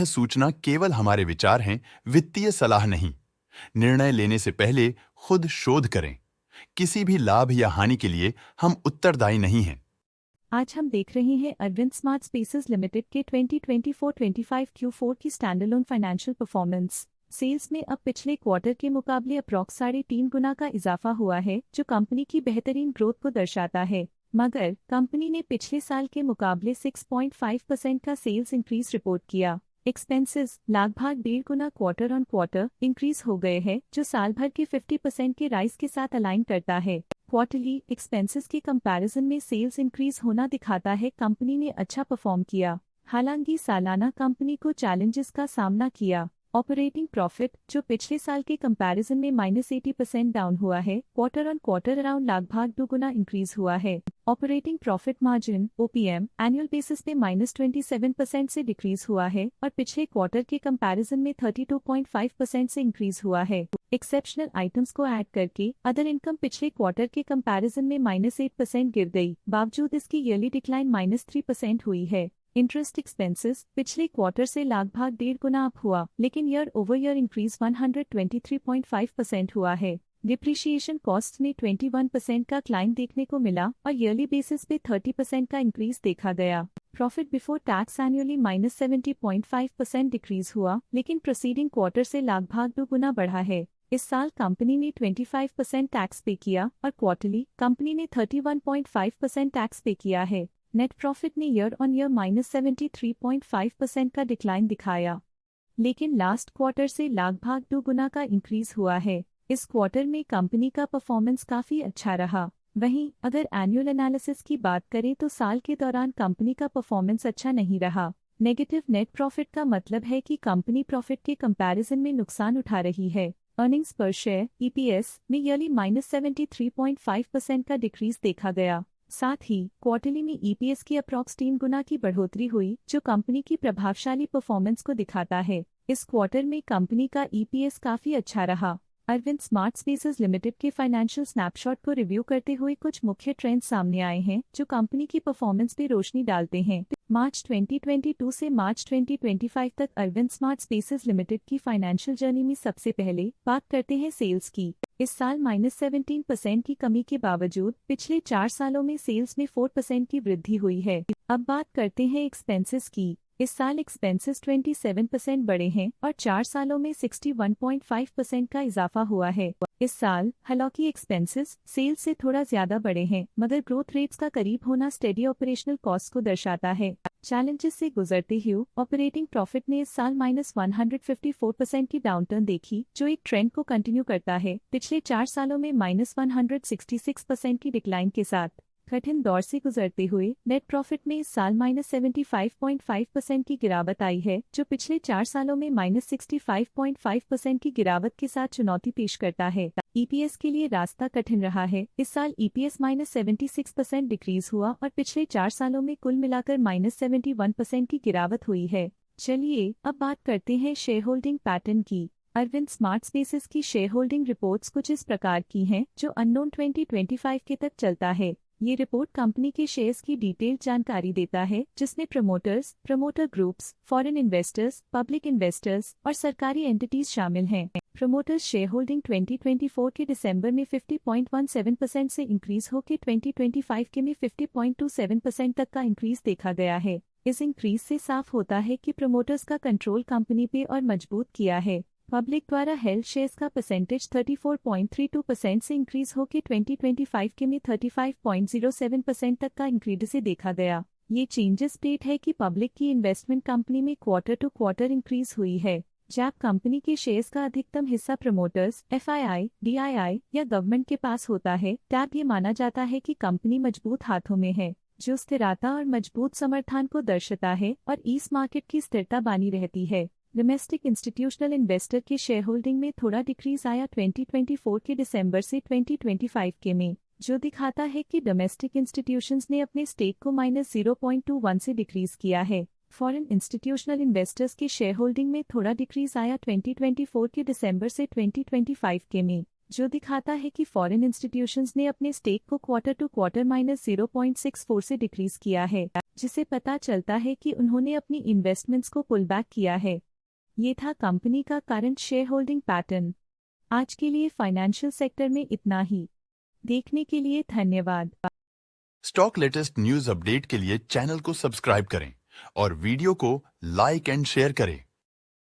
सूचना केवल हमारे विचार हैं, वित्तीय सलाह नहीं। निर्णय लेने से पहले खुद शोध करें। किसी भी लाभ या हानि के लिए हम उत्तरदायी नहीं हैं। आज हम देख रहे हैं अरविंद स्मार्ट स्पेसेस लिमिटेड के 2024-25 Q4 की स्टैंडअलोन फाइनेंशियल परफॉर्मेंस। सेल्स में अब पिछले क्वार्टर के मुकाबले अप्रॉक्स 3.5 गुना का इजाफा हुआ है, जो कंपनी की बेहतरीन ग्रोथ को दर्शाता है। मगर कंपनी ने पिछले साल के मुकाबले 6.5% का सेल्स इंक्रीज रिपोर्ट किया। एक्सपेंसेस लगभग 1.5 गुना क्वार्टर ऑन क्वार्टर इंक्रीज हो गए हैं, जो साल भर के 50% के राइज के साथ अलाइन करता है। क्वार्टरली एक्सपेंसेस के कंपैरिजन में सेल्स इंक्रीज होना दिखाता है कंपनी ने अच्छा परफॉर्म किया। हालांकि सालाना कंपनी को चैलेंजेस का सामना किया। ऑपरेटिंग प्रॉफिट, जो पिछले साल के कंपैरिजन में -80% डाउन हुआ है, क्वार्टर ऑन क्वार्टर अराउंड लगभग 2 गुना इंक्रीज हुआ है। Operating profit margin (OPM) annual basis पे -27% से डिक्रीज हुआ है और पिछले क्वार्टर के कंपैरिजन में 32.5% से इंक्रीज हुआ है। एक्सेप्शनल आइटम्स को ऐड करके अदर इनकम पिछले क्वार्टर के कंपैरिजन में -8% गिर गई, बावजूद इसकी ईयरली डिक्लाइन -3% हुई है। इंटरेस्ट एक्सपेंसेस पिछले क्वार्टर से लगभग 1.5 गुना अप हुआ, लेकिन ईयर ओवर ईयर इंक्रीज 123.5% हुआ है। डिप्रिशिएशन कॉस्ट में 21% का क्लाइम देखने को मिला और ईयरली बेसिस पे 30% का इंक्रीज देखा गया। Profit before tax annually -70.5% decrease हुआ, लेकिन प्रोसीडिंग क्वार्टर से लगभग 2 गुना बढ़ा है। इस साल कंपनी ने 25% टैक्स पे किया और क्वार्टरली कंपनी ने 31.5% टैक्स पे किया है। नेट प्रॉफिट ने ईयर ऑन ईयर -73.5% का डिक्लाइन दिखाया, लेकिन लास्ट क्वार्टर से लगभग 2 गुना का इंक्रीज हुआ है। इस क्वार्टर में कंपनी का परफॉर्मेंस काफी अच्छा रहा। वहीं अगर एनुअल एनालिसिस की बात करें तो साल के दौरान कंपनी का परफॉर्मेंस अच्छा नहीं रहा। नेगेटिव नेट प्रॉफिट का मतलब है कि कंपनी प्रॉफिट के कंपैरिजन में नुकसान उठा रही है। अर्निंग्स पर शेयर (EPS) में ईयरली -73.5% का डिक्रीज देखा गया। साथ ही क्वार्टरली में EPS की अप्रॉक्स 3 गुना की बढ़ोतरी हुई, जो कंपनी की प्रभावशाली परफॉर्मेंस को दिखाता है। इस क्वार्टर में कंपनी का EPS काफी अच्छा रहा। अरविंद स्मार्ट स्पेसेस लिमिटेड के फाइनेंशियल स्नैपशॉट को रिव्यू करते हुए कुछ मुख्य ट्रेंड्स सामने आए हैं, जो कंपनी की परफॉर्मेंस पे रोशनी डालते हैं। मार्च 2022 से मार्च 2025 तक अरविंद स्मार्ट स्पेसेस लिमिटेड की फाइनेंशियल जर्नी में सबसे पहले बात करते हैं सेल्स की। इस साल -17% की कमी के बावजूद पिछले 4 सालों में सेल्स में 4% की वृद्धि हुई है। अब बात करते हैं एक्सपेंसेस की। इस साल एक्सपेंसेस 27% बढ़े हैं और 4 सालों में 61.5% का इजाफा हुआ है। इस साल हालांकि एक्सपेंसेस सेल्स से थोड़ा ज्यादा बढ़े हैं, मगर ग्रोथ रेट्स का करीब होना स्टेडी ऑपरेशनल कॉस्ट को दर्शाता है। चैलेंजेस से गुजरते हुए ऑपरेटिंग प्रॉफिट ने इस साल -154% की डाउनटर्न देखी, जो एक ट्रेंड को कंटिन्यू करता है, पिछले 4 सालों में -166% की डिक्लाइन के साथ। कठिन दौर से गुजरते हुए नेट प्रॉफिट में इस साल -75.5% की गिरावट आई है, जो पिछले 4 सालों में -65.5% की गिरावट के साथ चुनौती पेश करता है। EPS के लिए रास्ता कठिन रहा है। इस साल EPS -76% डिक्रीज हुआ और पिछले 4 सालों में कुल मिलाकर -71% की गिरावट हुई है। चलिए अब बात करते हैं शेयर होल्डिंग पैटर्न की। अरविंद स्मार्ट स्पेसेस की शेयर होल्डिंग रिपोर्ट्स कुछ इस प्रकार की हैं, जो अननोन 2025 के तक चलता है। ये रिपोर्ट कंपनी के शेयर्स की डिटेल्ड जानकारी देता है, जिसमें promoters, promoter groups, foreign investors, public investors और सरकारी एंटिटीज शामिल हैं। प्रमोटर्स शेयर होल्डिंग 2024 के दिसंबर में 50.17% से इंक्रीज होकर 2025 के में 50.27% तक का इंक्रीज देखा गया है। इस इंक्रीज से साफ होता है कि प्रमोटर्स का कंट्रोल कंपनी पे और मजबूत किया है। पब्लिक द्वारा हेल्ड शेयर्स का परसेंटेज 34.32% से इंक्रीज होकर 2025 के में 35.07% तक का इंक्रीज से देखा गया। ये चेंजेस स्टेट है कि पब्लिक की इन्वेस्टमेंट कंपनी में क्वार्टर टू क्वार्टर इंक्रीज हुई है। जब कंपनी के शेयर्स का अधिकतम हिस्सा प्रमोटर्स, FII, DII या गवर्नमेंट के पास होता है, तब ये माना जाता है कि कंपनी मजबूत हाथों में है, जो स्थिरता और मजबूत समर्थन को दर्शाता है और इस मार्केट की स्थिरता बनी रहती है। डोमेस्टिक इंस्टीट्यूशनल इन्वेस्टर के शेयर होल्डिंग में थोड़ा डिक्रीज आया 2024 के दिसंबर से 2025 के में, जो दिखाता है कि डोमेस्टिक इंस्टीट्यूशंस ने अपने स्टेक को -0.21 से डिक्रीज किया है। फॉरेन इंस्टीट्यूशनल इन्वेस्टर्स के शेयर होल्डिंग में थोड़ा डिक्रीज आया 2024 के दिसंबर से 2025 के में, जो दिखाता है कि फॉरेन इंस्टीट्यूशंस ने अपने स्टेक को क्वार्टर टू क्वार्टर -0.64 से डिक्रीज किया है। जिसे पता चलता है कि उन्होंने अपनी इन्वेस्टमेंट्स को पुल बैक किया है। ये था कंपनी का करंट शेयर होल्डिंग पैटर्न। आज के लिए फाइनेंशियल सेक्टर में इतना ही। देखने के लिए धन्यवाद। स्टॉक लेटेस्ट न्यूज अपडेट के लिए चैनल को सब्सक्राइब करें और वीडियो को लाइक एंड शेयर करें।